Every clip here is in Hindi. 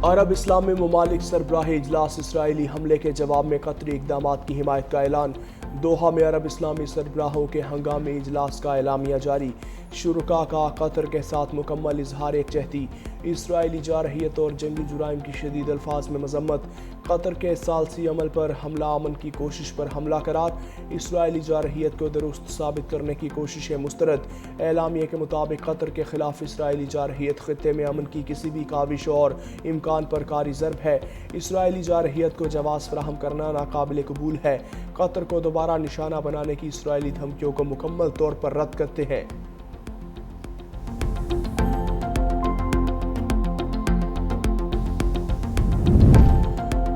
अरब इस्लामी ममालिक सरबराही इजलास इसराइली हमले के जवाब में कतरी इकदाम की हिमायत का ऐलान। दोहा में अरब इस्लामी सरबराहों के हंगामी इजलास का एलामिया जारी। शुरका का कतर के साथ मुकम्मल इजहार एकजहती। इसराइली जारहियत और जंगी जुराइम की शदीद अल्फाज में मजम्मत। कतर के सालसी अमल पर हमला अमन की कोशिश पर हमला करार। इसराइली जारहियत को दुरुस्त साबित करने की कोशिशें मुस्तरद। एलामिया के मुताबिक कतर के खिलाफ इसराइली जारहियत खित्ते में अमन की किसी भी काविश और इम्कान पर कारी ज़र्ब है। इसराइली जारहियत को जवाब फराहम करना नाकाबिल कबूल है। कतर को दोबारा निशाना बनाने की इसराइली धमकियों को मुकम्मल तौर पर रद्द करते हैं।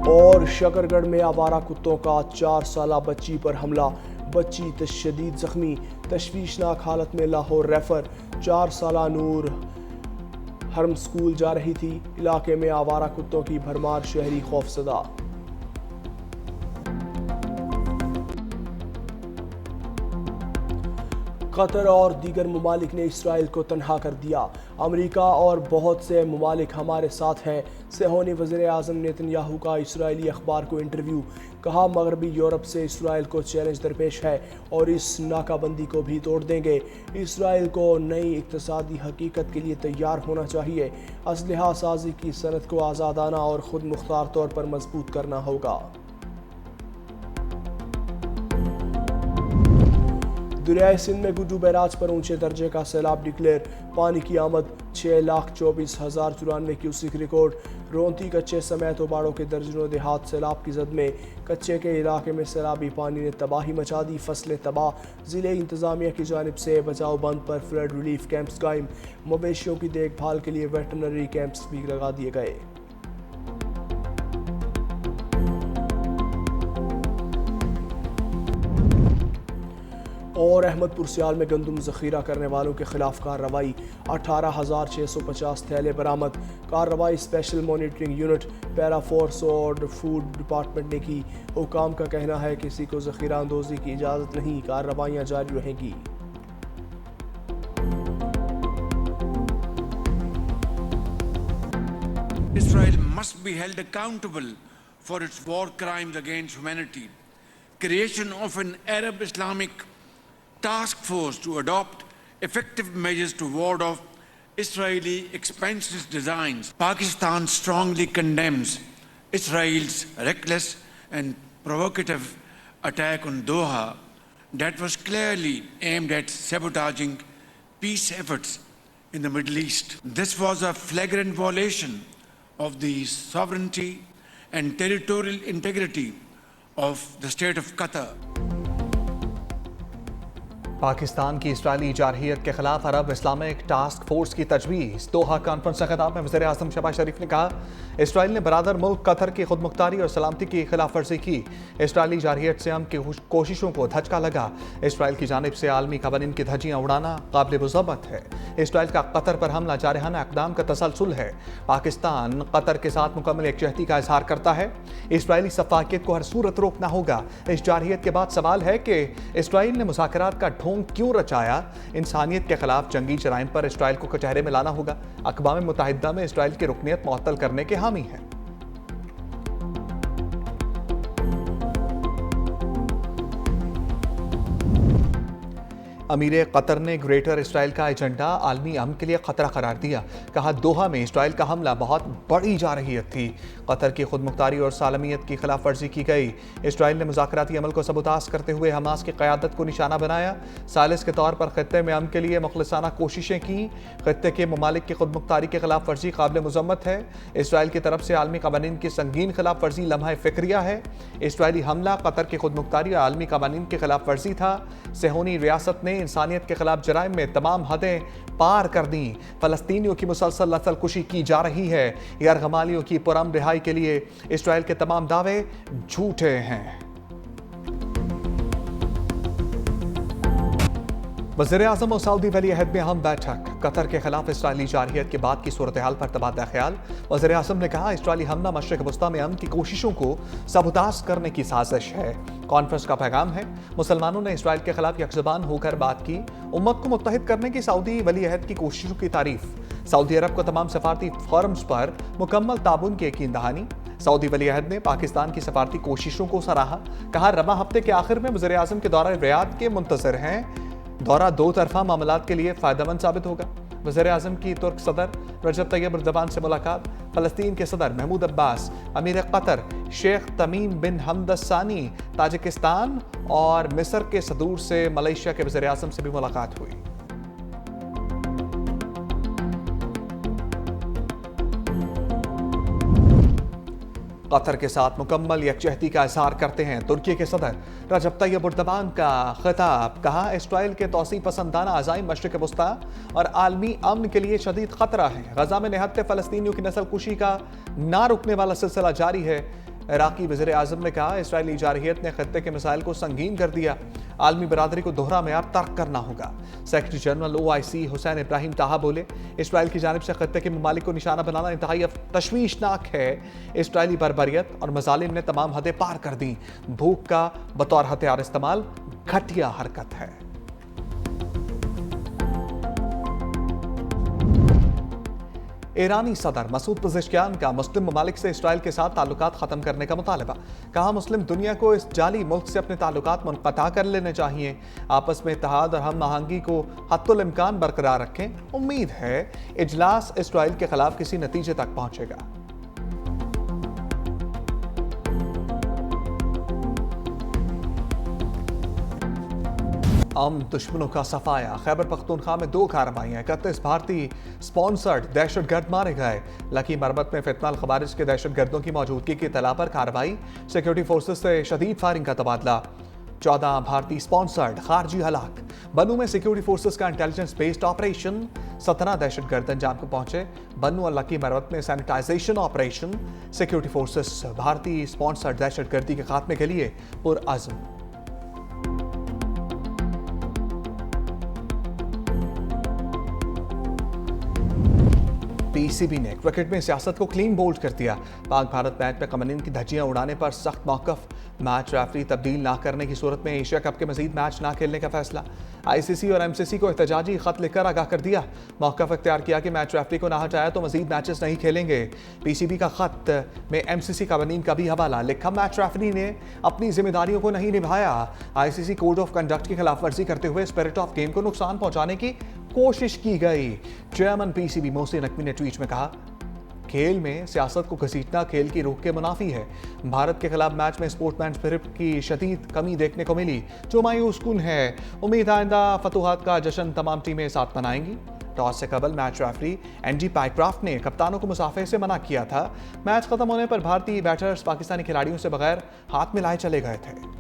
और शकरगढ़ में आवारा कुत्तों का 4 साला बच्ची पर हमला। बच्ची तशदीद जख्मी, तशवीशनाक हालत में लाहौर रेफर। 4 साला नूर हरम स्कूल जा रही थी। इलाके में आवारा कुत्तों की भरमार, शहरी खौफजदा। कतर और दीगर ममालिक ने इसराइल को तनहा कर दिया। अमेरिका और बहुत से ममालिक हमारे साथ हैं। सेहोनी वज़ीर आज़म नेतन्याहू का इसराइली अखबार को इंटरव्यू। कहा, मगरबी यूरोप से इसराइल को चैलेंज दरपेश है और इस नाकाबंदी को भी तोड़ देंगे। इसराइल को नई इक़्तिसादी हकीकत के लिए तैयार होना चाहिए। असलहा साजी की सनत को आज़ादाना और ख़ुद मुख्तार तौर पर मजबूत करना होगा। दरियाए सिंध में गुड्डू बैराज पर ऊंचे दर्जे का सैलाब डिक्लेयर। पानी की आमद 6,24,094 क्यूसिक रिकॉर्ड। रोंती कच्चे समेत उबाड़ों के दर्जनों देहात सैलाब की जद में। कच्चे के इलाके में सैलाबी पानी ने तबाही मचा दी, फसलें तबाह। ज़िले इंतज़ामिया की जानिब से बचाव बंद पर फ्लड रिलीफ कैंप्स कायम। मवेशियों की देखभाल के लिए वेटरनरी कैंप्स भी लगा दिए गए। और अहमदपुर सियाल में गंदम जखीरा करने वालों के खिलाफ कार्रवाई। 18,650 थैले बरामद। कार्रवाई special monitoring unit, para force और फूड डिपार्टमेंट ने की। हुकाम का कहना है किसी को जखीरा अंदोजी की इजाज़त नहीं। कार्रवाइयाँ जारी रहेंगी। Israel must be held accountable for its war crimes against humanity. Creation of an Arab Islamic task force to adopt effective measures to ward off Israeli expansionist designs. Pakistan strongly condemns Israel's reckless and provocative attack on Doha that was clearly aimed at sabotaging peace efforts in the Middle East. This was a flagrant violation of the sovereignty and territorial integrity of the state of Qatar. Pakistan की इसराइली जारहियत के खिलाफ अरब इस्लामिक टास्क फोर्स की तजवीज़। दोहा कॉन्फ्रेंस से खिताब में वज़ीर आज़म शहबाज शरीफ ने कहा, इसराइल ने बरादर मुल्क कतर की खुद मुख्तारी और सलामती की खिलाफ वर्जी की। इसराइली जारहियत से अमन की कोशिशों को धचका लगा। इसराइल की जानिब से आलमी कवानीन की धज्जियाँ उड़ाना काबिल मुज़म्मत है। इसराइल का कतर पर हमला जारहाना इक़दाम का तसलसल है। पाकिस्तान कतर के साथ मुकम्मल एकजहती का इजहार करता है। इसराइली सफाकियत को हर सूरत रोकना होगा। इस जारहियत के बाद सवाल है कि इसराइल ने मुज़ाकरात का ढोंग क्यों रचाया। इंसानियत के खिलाफ जंगी जराइम पर इसराइल को कचहरे में लाना होगा। अक़वाम मुत्तहिदा में इसराइल की रुकनियत मुअत्तल करने के हामी है। अमीर कतर ने ग्रेटर इसराइल का एजेंडा आलमी अमन के लिए खतरा करार दिया। कहा, दोहा में इसराइल का हमला बहुत बड़ी जारहियत थी। कतर की खुद मुख्तारी और सालमियत की खिलाफ वर्जी की गई। इसराइल ने मुज़ाकराती अमल को सबूतास करते हुए हमास की क़यादत को निशाना बनाया। सालिस के तौर पर खित्ते में अमन के लिए मुखलिसाना कोशिशें की। खित्ते के ममालिक की खुद मुख्तारी की खिलाफ वर्जी काबिल मुज़म्मत है। इसराइल की तरफ से आलमी कवानीन की संगीन खिलाफ वर्जी लम्हा फ़िक्रिया है। इसराइली हमला कतर की खुद मुख्तारी और आलमी कवानीन की खिलाफ वर्जी था। सेहोनी रियासत ने इंसानियत के खिलाफ जराइम में तमाम हदें पार कर दी। फलस्तीनियों की मुसलसल नस्लकुशी की जा रही है। यरगमालियों की पुरअमन रिहाई के लिए इसराइल के तमाम दावे झूठे हैं। वज़ीर आज़म और सऊदी वली अहद में अहम बैठक। कतर के खिलाफ इसराइली जारहियत के बाद की सूरत हाल पर तबादला ख्याल। वज़ीर आज़म ने कहा, इसराइली हमला मशरिक़ वस्ता में अमन की कोशिशों को सबूतास करने की साजिश है। कॉन्फ्रेंस का पैगाम है, मुसलमानों ने इसराइल के खिलाफ यकजुबान होकर बात की, उम्मत को मुत्तहिद करने की सऊदी वली अहद की कोशिशों की तारीफ, सऊदी अरब को तमाम सफारती फॉरम्स पर मुकम्मल ताबून की यकीन दहानी। सऊदी वली अहद ने पाकिस्तान की सफारती कोशिशों को सराहा, कहा रमा हफ्ते के आखिर में वज़ीर आज़म के दौरा रियाद के मुंतज़िर हैं, दौरा दो तरफा मामलात के लिए फ़ायदेमंद साबित होगा। वज़ीर आज़म की तुर्क सदर रजब तैयब एर्दोगान से मुलाकात, फ़लस्तीन के सदर महमूद अब्बास, अमीर कतर शेख तमीम बिन हमद सानी, ताजिकिस्तान और मिस्र के सदूर से मलेशिया के वज़ीर आज़म से भी मुलाकात हुई। कतर के साथ मुकम्मल यकजहती का इजहार करते हैं तुर्की के सदर रजब तैयब एर्दोगान का खिताब, कहा इसराइल के तौसी पसंदाना अज़ाइम मशरिक़ वस्ता और आलमी अमन के लिए शदीद खतरा है। गजा में निहत्ते फ़लस्तीनियों की नस्ल कुशी का ना रुकने वाला सिलसिला जारी है। इराक़ी वज़ीर आज़म ने कहा इसराइली जारहियत ने खत्ते के मिसाइल को संगीन कर दिया, आलमी बरादरी को दोहरा मेयार तर्क करना होगा। Secretary general OIC Hussain Ibrahim ताहा बोले इसराइल की जानिब से खत्ते के ममालिक को निशाना बनाना इंतहाई तशवीशनाक है। इसराइली बर्बरियत और मजालिम ने तमाम हदें पार कर दी, भूख का बतौर हथियार इस्तेमाल घटिया हरकत है। ईरानी सदर मसूद पज़ेश्कियान का मुस्लिम ममालिक से इसराइल के साथ ताल्लुकात ख़त्म करने का मुतालबा, कहा मुस्लिम दुनिया को इस जाली मुल्क से अपने ताल्लुकात मुनक़ता कर लेने चाहिए, आपस में इत्तेहाद और हम आहंगी को हत्तुल इम्कान बरकरार रखें। उम्मीद है इजलास इसराइल के खिलाफ किसी नतीजे तक पहुंचेगा। आम दुश्मनों का सफाया, खैबर पख्तूनख्वा में 2 कार्रवाइयाँ, 31 भारतीय स्पॉन्सर्ड दहशतगर्द मारे गए। लकी मरबत में फितना अल खवारिज के दहशतगर्दों की मौजूदगी की इत्तला पर कार्रवाई, सिक्योरिटी फोर्सेस से शदीद फायरिंग का तबादला। 14 भारतीय स्पॉन्सर्ड खारजी हलाक। बन्नू में सिक्योरिटी फोर्सेस का इंटेलिजेंस बेस्ड ऑपरेशन, 17 दहशतगर्द अंजाम को पहुंचे। बन्नू और लकी मरबत में सैनिटाइजेशन ऑपरेशन, सिक्योरिटी फोर्सेस भारतीय स्पॉन्सर्ड दहशतगर्दी के खात्मे के लिए पुरअज़्म। PCB ने क्रिकेट में सियासत को क्लीन बोल्ड कर दिया, पाक भारत मैच में कमरिन की धज्जियां उड़ाने पर सख्त मौक़िफ़, मैच रेफरी तब्दील ना करने की सूरत में एशिया कप के मजीद मैच ना खेलने का फैसला। ICC और MCC को एहतजाजी खत लिखकर आगाह कर दिया, मौक़िफ़ इख्तियार किया कि मैच रेफरी को ना हटाया तो मजीद मैचेस नहीं खेलेंगे। PCB का खत में MCC कवानीन का भी हवाला, लिखा मैच रेफरी ने अपनी जिम्मेदारियों को नहीं निभाया, ICC कोड ऑफ कंडक्ट की खिलाफ वर्जी करते हुए स्पिरिट ऑफ गेम को नुकसान पहुंचाने की कोशिश की गई। चेयरमैन PCB मोहसिन नकवी ने ट्वीट में कहा, खेल में सियासत को घसीटना खेल की रूह के मुनाफी है। भारत के खिलाफ मैच में स्पोर्ट्समैन स्पिरिट की शदीद कमी देखने को मिली, जो मायूस कुन है। उम्मीद आइंदा फतूहात का जश्न तमाम टीमें साथ मनाएंगी। टॉस से कबल मैच रेफरी एनडी पाइक्राफ्ट ने कप्तानों को मुसाफे से मना किया था। मैच खत्म होने पर भारतीय बैटर्स पाकिस्तानी खिलाड़ियों से बगैर हाथ मिलाए चले गए थे।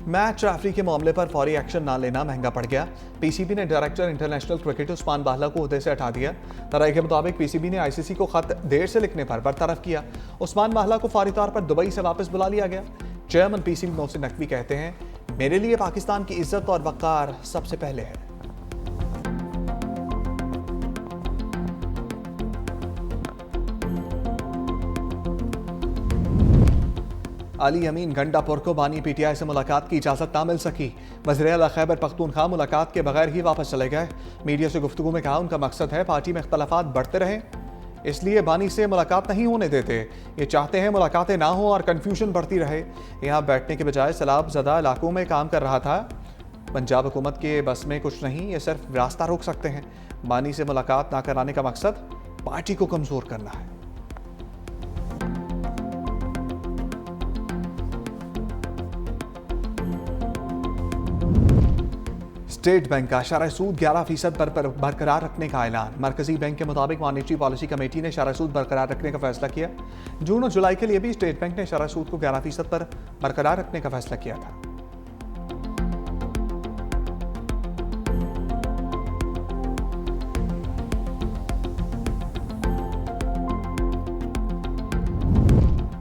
मैच रेफरी के मामले पर फौरी एक्शन ना लेना महंगा पड़ गया। PCB ने डायरेक्टर इंटरनेशनल क्रिकेट उस्मान बाहला को ओहदे से हटा दिया। तराई के मुताबिक PCB ने ICC को खत देर से लिखने पर बरतरफ किया। उस्मान बाहला को फौरी तौर पर दुबई से वापस बुला लिया गया। चेयरमैन PCB मोहसिन नकवी कहते हैं, मेरे लिए पाकिस्तान की इज्जत और वक़ार सबसे पहले है। अली अमीन गंडापुर को बानी PTI से मुलाकात की इजाज़त ना मिल सकी। वज़ीर आला खैबर पख्तूनख्वा मुलाकात के बगैर ही वापस चले गए। मीडिया से गुफ्तगू में कहा, उनका मकसद है पार्टी में इख्तलाफात बढ़ते रहें, इसलिए बानी से मुलाकात नहीं होने देते। ये चाहते हैं मुलाकातें ना हो और कन्फ्यूजन बढ़ती रहे। यहाँ बैठने के बजाय सैलाब ज़दा इलाकों में काम कर रहा था। पंजाब हुकूमत के बस में कुछ नहीं, ये सिर्फ रास्ता रोक सकते हैं। बानी से मुलाकात ना कराने का मकसद पार्टी को कमज़ोर करना है। स्टेट बैंक का शरह सूद 11% पर बरकरार रखने का ऐलान। मरकजी बैंक के मुताबिक मॉनेटरी पॉलिसी कमेटी ने शरह सूद बरकरार रखने का फैसला किया। जून और जुलाई के लिए भी स्टेट बैंक ने शरह सूद को 11% पर बरकरार रखने का फैसला किया था।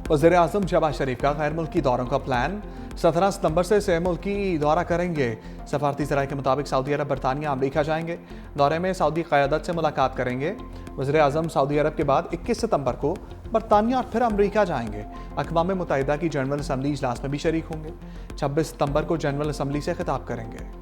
वज़ीर आज़म शहबाज शरीफ का गैर मुल्की दौरों का प्लान। 17 सितंबर से सह मुल्की दौरा करेंगे। सफारती ज़राए के मुताबिक सऊदी अरब, बरतानिया, अमरीका जाएंगे। दौरे में सऊदी क़यादत से मुलाकात करेंगे। वज़ीर आज़म सऊदी अरब के बाद 21 सितंबर को बरतानिया और फिर अमरीका जाएंगे। अक़वाम मुत्तहिदा की जनरल असम्बली इजलास में भी शरीक होंगे। 26 सितंबर को जनरल असम्बली से खिताब करेंगे।